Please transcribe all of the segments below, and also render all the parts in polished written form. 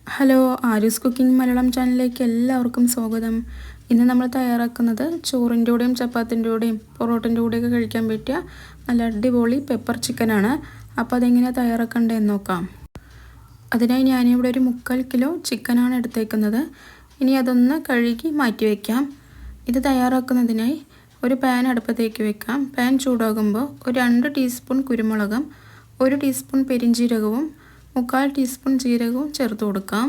Hello, Arya's cooking Malayalam ചാനലിലേക്ക് എല്ലാവർക്കും സ്വാഗതം. ഇന്ന് നമ്മൾ തയ്യാറാക്കുന്നത് ചോറിൻ്റെ കൂടെയും ചപ്പാത്തിൻ്റെ കൂടെയും പൊറോട്ടൻ്റെ കൂടെയൊക്കെ കഴിക്കാൻ പറ്റിയ നല്ല അടിപൊളി പെപ്പർ ചിക്കനാണ്. അപ്പോൾ അതെങ്ങനെയാണ് തയ്യാറാക്കേണ്ടതെന്ന് നോക്കാം. അതിനായി ഞാനിവിടെ ഒരു 3/4 കിലോ ചിക്കനാണ് എടുത്തേക്കുന്നത്. ഇനി അതൊന്ന് കഴുകി മാറ്റി വയ്ക്കാം. ഇത് തയ്യാറാക്കുന്നതിനായി ഒരു പാൻ അടുപ്പത്തേക്ക് വെക്കാം. പാൻ ചൂടാകുമ്പോൾ ഒരു 2 ടീസ്പൂൺ കുരുമുളകും 1 ടീസ്പൂൺ പെരിഞ്ജീരകവും 3/4 ടീസ്പൂൺ ജീരകവും ചേർത്ത് കൊടുക്കാം.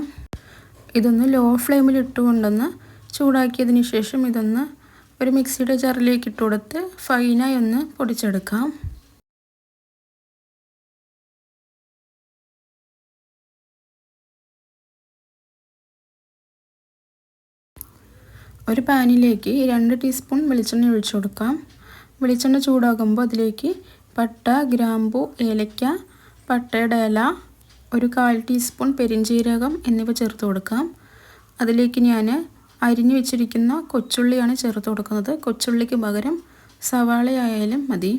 ഇതൊന്ന് ലോ ഫ്ലെയിമിൽ ഇട്ടുകൊണ്ടൊന്ന് ചൂടാക്കിയതിന് ശേഷം ഇതൊന്ന് ഒരു മിക്സിയുടെ ജാറിലേക്ക് ഇട്ട് കൊടുത്ത് ഫൈനായി ഒന്ന് പൊടിച്ചെടുക്കാം. ഒരു പാനിലേക്ക് 2 ടീസ്പൂൺ വെളിച്ചെണ്ണ ഒഴിച്ചു കൊടുക്കാം. വെളിച്ചെണ്ണ ചൂടാകുമ്പോൾ അതിലേക്ക് പട്ട, ഗ്രാമ്പു, ഏലക്ക, പട്ടയുടെ ഇല, ഒരു 1/4 ടീസ്പൂൺ പെരിഞ്ജീരകം എന്നിവ ചേർത്ത് കൊടുക്കാം. അതിലേക്ക് ഞാൻ അരിഞ്ഞു വെച്ചിരിക്കുന്ന കൊച്ചുള്ളിയാണ് ചേർത്ത് കൊടുക്കുന്നത്. കൊച്ചുള്ളിക്ക് പകരം സവാളയായാലും മതി.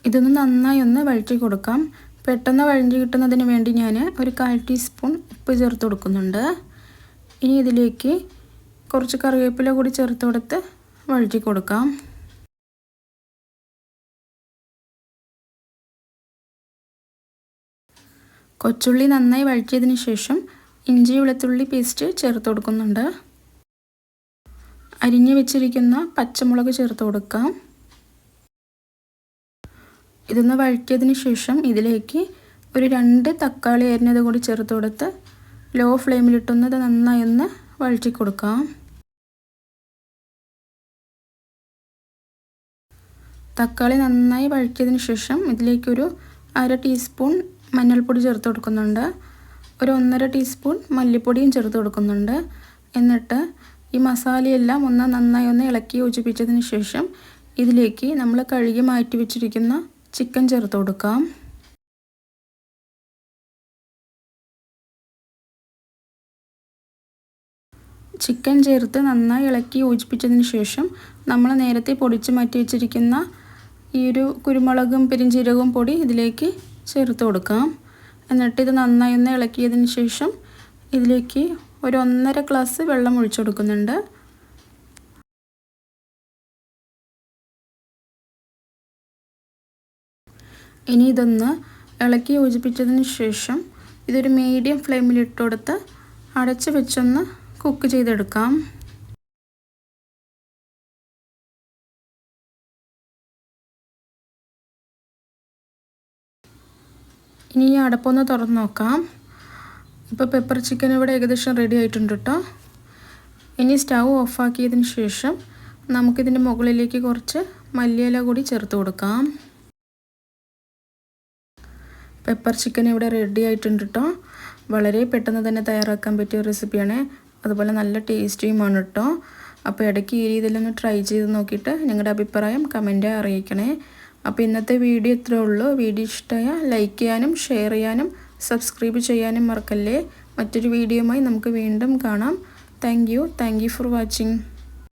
ഇതൊന്ന് നന്നായി ഒന്ന് വഴറ്റി കൊടുക്കാം. പെട്ടെന്ന് വഴറ്റി കിട്ടുന്നതിന് വേണ്ടി ഞാൻ ഒരു 1/4 ടീസ്പൂൺ ഉപ്പ് ചേർത്ത് കൊടുക്കുന്നുണ്ട്. ഇനി ഇതിലേക്ക് കുറച്ച് കറിവേപ്പില കൂടി ചേർത്ത് കൊടുത്ത് വഴറ്റി കൊടുക്കാം. കൊച്ചുള്ളി നന്നായി വഴറ്റിയതിന് ശേഷം ഇഞ്ചി വെളുത്തുള്ളി പേസ്റ്റ് ചേർത്ത് കൊടുക്കുന്നുണ്ട്. അരിഞ്ഞു വെച്ചിരിക്കുന്ന പച്ചമുളക് ചേർത്ത് കൊടുക്കാം. ഇതൊന്ന് വഴറ്റിയതിന് ശേഷം ഇതിലേക്ക് ഒരു 2 തക്കാളി അരിഞ്ഞത് കൂടി ചേർത്ത് കൊടുത്ത് ലോ ഫ്ലെയിമിലിട്ടൊന്നത് നന്നായി ഒന്ന് വഴറ്റി കൊടുക്കാം. തക്കാളി നന്നായി വഴറ്റിയതിന് ശേഷം ഇതിലേക്കൊരു 1/2 ടീസ്പൂൺ മഞ്ഞൾപ്പൊടി ചേർത്ത് കൊടുക്കുന്നുണ്ട്. ഒരു 1/2 ടീസ്പൂൺ മല്ലിപ്പൊടിയും ചേർത്ത് കൊടുക്കുന്നുണ്ട്. എന്നിട്ട് ഈ മസാലയെല്ലാം നന്നായി ഒന്ന് ഇളക്കി യോജിപ്പിച്ചതിന് ശേഷം ഇതിലേക്ക് നമ്മൾ കഴുകി മാറ്റി വെച്ചിരിക്കുന്ന ചിക്കൻ ചേർത്ത് കൊടുക്കാം. ചിക്കൻ ചേർത്ത് നന്നായി ഇളക്കി യോജിപ്പിച്ചതിന് ശേഷം നമ്മൾ നേരത്തെ പൊടിച്ച് മാറ്റി വെച്ചിരിക്കുന്ന ഈ ഒരു കുരുമുളകും പെരിഞ്ജീരകവും പൊടി ഇതിലേക്ക് ചേർത്ത് കൊടുക്കാം. എന്നിട്ട് ഇത് നന്നായി ഒന്ന് ഇളക്കിയതിന് ശേഷം ഇതിലേക്ക് ഒരു 1.5 ഗ്ലാസ് വെള്ളം ഒഴിച്ചു കൊടുക്കുന്നുണ്ട്. ഇനി ഇതൊന്ന് ഇളക്കി യോജിപ്പിച്ചതിന് ശേഷം ഇതൊരു മീഡിയം ഫ്ലെയിമിൽ ഇട്ട് കൊടുത്ത് അടച്ച് വെച്ചൊന്ന് കുക്ക് ചെയ്തെടുക്കാം. ഇനി ഈ അടപ്പൊന്ന് തുറന്ന് നോക്കാം. ഇപ്പോൾ പെപ്പർ ചിക്കൻ ഇവിടെ ഏകദേശം റെഡി ആയിട്ടുണ്ട് കേട്ടോ. ഇനി സ്റ്റൗ ഓഫാക്കിയതിന് ശേഷം നമുക്കിതിൻ്റെ മുകളിലേക്ക് കുറച്ച് മല്ലിയില കൂടി ചേർത്ത് കൊടുക്കാം. പെപ്പർ ചിക്കൻ ഇവിടെ റെഡി ആയിട്ടുണ്ട് കേട്ടോ. വളരെ പെട്ടെന്ന് തന്നെ തയ്യാറാക്കാൻ പറ്റിയ റെസിപ്പിയാണ്. അതുപോലെ നല്ല ടേസ്റ്റിയുമാണ് കേട്ടോ. അപ്പോൾ ഇടയ്ക്ക് ഈ രീതിയിലൊന്ന് ട്രൈ ചെയ്ത് നോക്കിയിട്ട് നിങ്ങളുടെ അഭിപ്രായം കമൻറ്റായി അറിയിക്കണേ. അപ്പോൾ ഇന്നത്തെ വീഡിയോ ഇത്രയേ ഉള്ളൂ. വീഡിയോ ഇഷ്ടമായ ലൈക്ക് ചെയ്യാനും ഷെയർ ചെയ്യാനും സബ്സ്ക്രൈബ് ചെയ്യാനും മറക്കല്ലേ. മറ്റൊരു വീഡിയോയുമായി നമുക്ക് വീണ്ടും കാണാം. Thank you for watching.